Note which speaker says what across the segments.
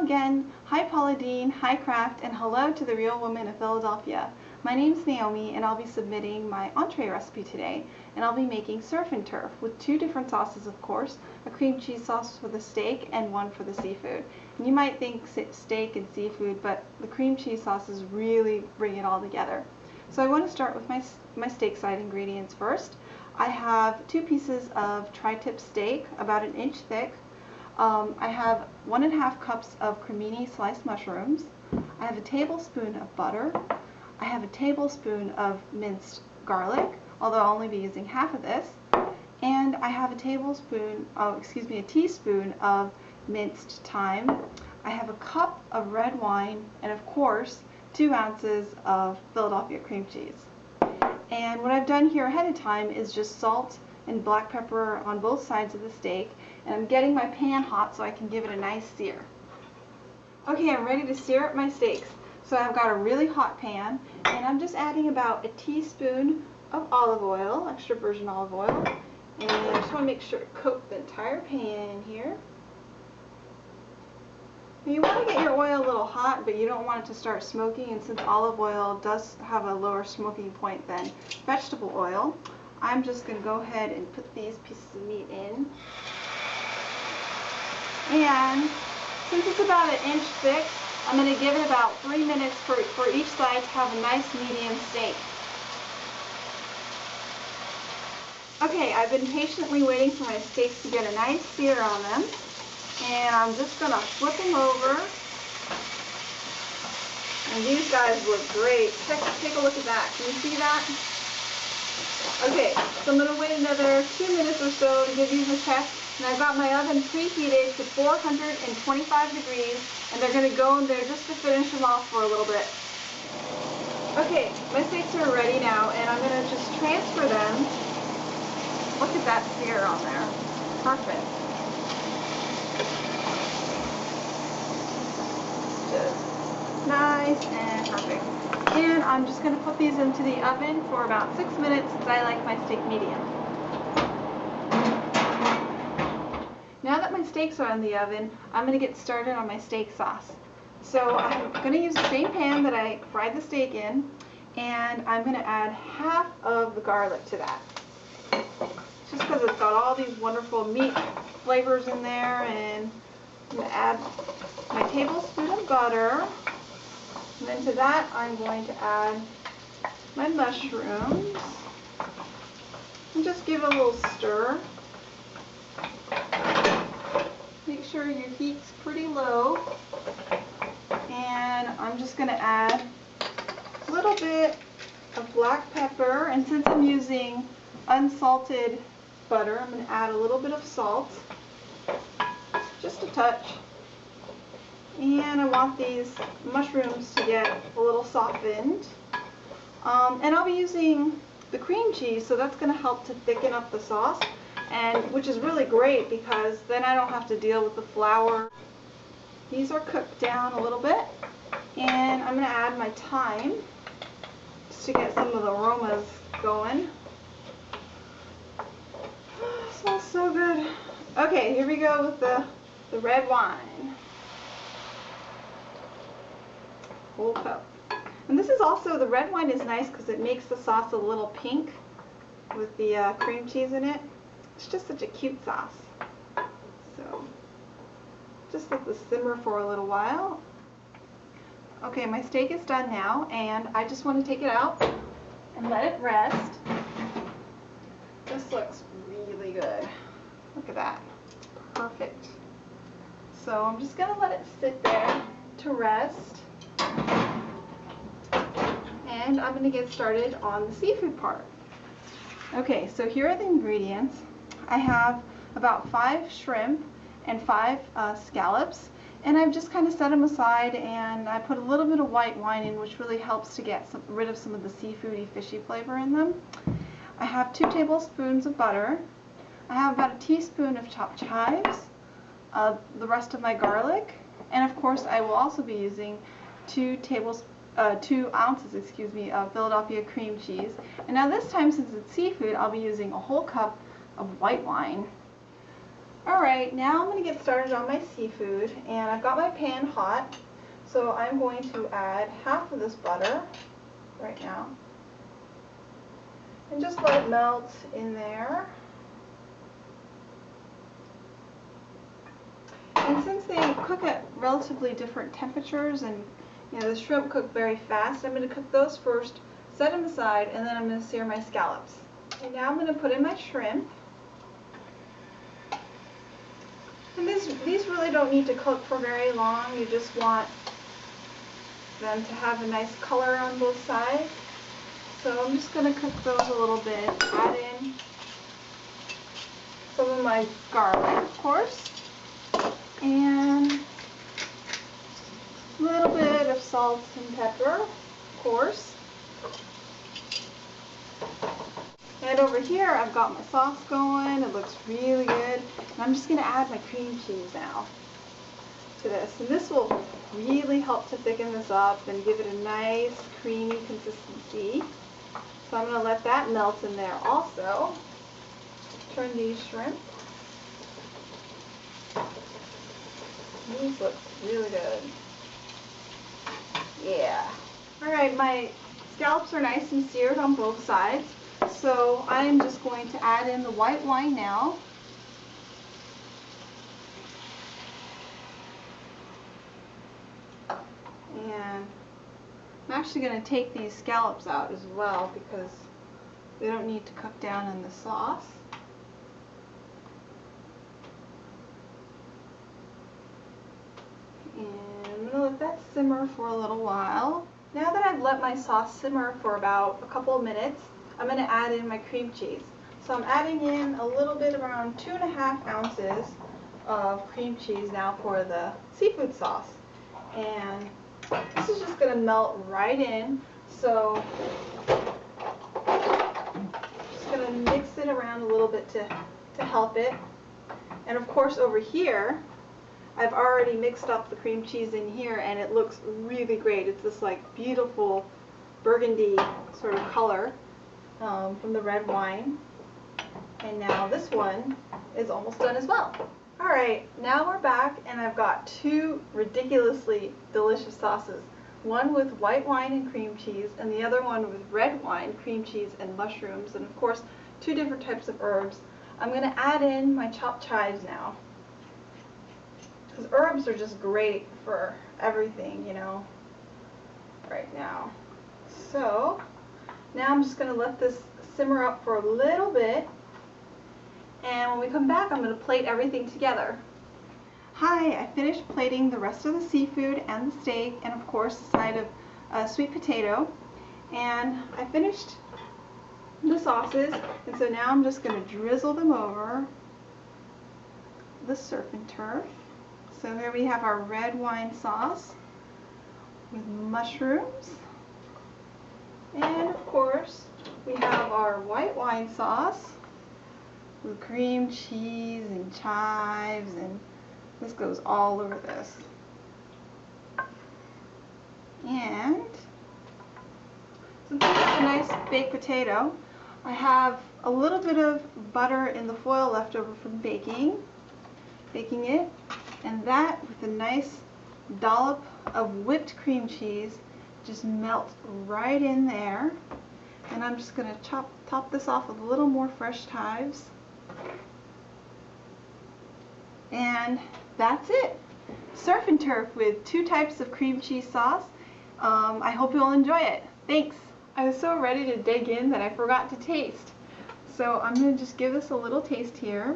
Speaker 1: again. Hi Paula Dean, hi Craft, and hello to the real woman of Philadelphia. My name's Naomi and I'll be submitting my entree recipe today, and I'll be making surf and turf with two different sauces, of course, a cream cheese sauce for the steak and one for the seafood. And you might think steak and seafood, but the cream cheese sauces really bring it all together. So I want to start with my steak side ingredients first. I have 2 pieces of tri-tip steak, about 1 inch thick. I have 1½ cups of cremini sliced mushrooms. I have a tablespoon of butter. I have a tablespoon of minced garlic, although I'll only be using half of this. And I have a teaspoon of minced thyme. I have a cup of red wine, and of course 2 ounces of Philadelphia cream cheese. And what I've done here ahead of time is just salt and black pepper on both sides of the steak, and I'm getting my pan hot so I can give it a nice sear. Okay, I'm ready to sear up my steaks. So I've got a really hot pan, and I'm just adding about 1 teaspoon of olive oil, extra virgin olive oil, and I just want to make sure to coat the entire pan here. Now you want to get your oil a little hot, but you don't want it to start smoking, and since olive oil does have a lower smoking point than vegetable oil, I'm just going to go ahead and put these pieces of meat in. And since it's about 1 inch thick, I'm going to give it about 3 minutes for each side to have a nice medium steak. Okay, I've been patiently waiting for my steaks to get a nice sear on them. And I'm just going to flip them over. And these guys look great. Take a look at that. Can you see that? Okay, so I'm going to wait another 2 minutes or so to give these a check. And I've got my oven preheated to 425 degrees. And they're going to go in there just to finish them off for a little bit. Okay, my steaks are ready now, and I'm going to just transfer them. Look at that sear on there. Perfect. Just nice and perfect. And I'm just going to put these into the oven for about 6 minutes since I like my steak medium. Now that my steaks are in the oven, I'm going to get started on my steak sauce. So I'm going to use the same pan that I fried the steak in, and I'm going to add half of the garlic to that. Just because it's got all these wonderful meat flavors in there, and I'm going to add my tablespoon of butter. And then to that, I'm going to add my mushrooms. And just give it a little stir. Make sure your heat's pretty low. And I'm just going to add a little bit of black pepper. And since I'm using unsalted butter, I'm going to add a little bit of salt. Just a touch. And I want these mushrooms to get a little softened. And I'll be using the cream cheese, so that's going to help to thicken up the sauce, and which is really great because then I don't have to deal with the flour. These are cooked down a little bit, and I'm going to add my thyme just to get some of the aromas going. Smells so good. Okay, here we go with the red wine. Whole cup. And this is also, the red wine is nice because it makes the sauce a little pink with the cream cheese in it. It's just such a cute sauce. So just let this simmer for a little while. Okay, my steak is done now, and I just want to take it out and let it rest. This looks really good. Look at that. Perfect. So I'm just going to let it sit there to rest. And I'm going to get started on the seafood part. Okay, so here are the ingredients. I have about 5 shrimp and 5 scallops, and I've just kind of set them aside, and I put a little bit of white wine in, which really helps to get rid of some of the seafoody, fishy flavor in them. I have 2 tablespoons of butter. I have about 1 teaspoon of chopped chives, the rest of my garlic, and of course I will also be using 2 ounces of Philadelphia cream cheese. And now this time, since it's seafood, I'll be using a whole cup of white wine. Alright, now I'm going to get started on my seafood, and I've got my pan hot, so I'm going to add half of this butter right now, and just let it melt in there. And since they cook at relatively different temperatures, and the shrimp cook very fast, I'm going to cook those first, set them aside, and then I'm going to sear my scallops. And now I'm going to put in my shrimp. And these really don't need to cook for very long. You just want them to have a nice color on both sides. So I'm just going to cook those a little bit. Add in some of my garlic, of course, and a little bit of salt and pepper, of course. And over here I've got my sauce going. It looks really good. And I'm just going to add my cream cheese now to this. And this will really help to thicken this up and give it a nice creamy consistency. So I'm going to let that melt in there also. Turn these shrimp. These look really good. Yeah. Alright, my scallops are nice and seared on both sides. So I'm just going to add in the white wine now. And I'm actually going to take these scallops out as well because they don't need to cook down in the sauce. And I'm going to let that simmer for a little while. Now that I've let my sauce simmer for about a couple of minutes, I'm going to add in my cream cheese. So I'm adding in a little bit, around 2.5 ounces of cream cheese now for the seafood sauce. And this is just going to melt right in. So just going to mix it around a little bit to help it. And of course over here, I've already mixed up the cream cheese in here, and it looks really great. It's this like beautiful burgundy sort of color from the red wine. And now this one is almost done as well. Alright, now we're back, and I've got two ridiculously delicious sauces. One with white wine and cream cheese, and the other one with red wine, cream cheese, and mushrooms, and of course two different types of herbs. I'm going to add in my chopped chives now. Because herbs are just great for everything, right now. So, now I'm just going to let this simmer up for a little bit. And when we come back, I'm going to plate everything together. Hi, I finished plating the rest of the seafood and the steak, and of course a side of sweet potato. And I finished the sauces, and so now I'm just going to drizzle them over the surf and turf. So here we have our red wine sauce with mushrooms. And of course, we have our white wine sauce with cream cheese and chives, and this goes all over this. And since I have a nice baked potato, I have a little bit of butter in the foil left over from baking it. And that, with a nice dollop of whipped cream cheese, just melts right in there. And I'm just going to top this off with a little more fresh chives. And that's it. Surf and turf with 2 types of cream cheese sauce. I hope you'll enjoy it. Thanks. I was so ready to dig in that I forgot to taste. So I'm going to just give this a little taste here.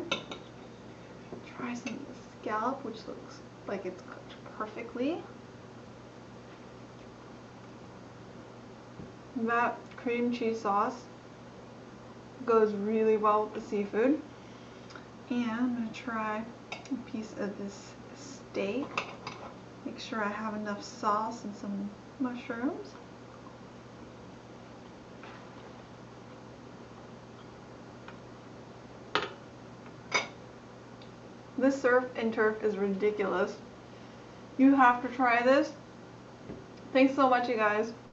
Speaker 1: Try some scallop, which looks like it's cooked perfectly. That cream cheese sauce goes really well with the seafood. And I'm going to try a piece of this steak. Make sure I have enough sauce and some mushrooms. This surf and turf is ridiculous. You have to try this. Thanks so much, you guys.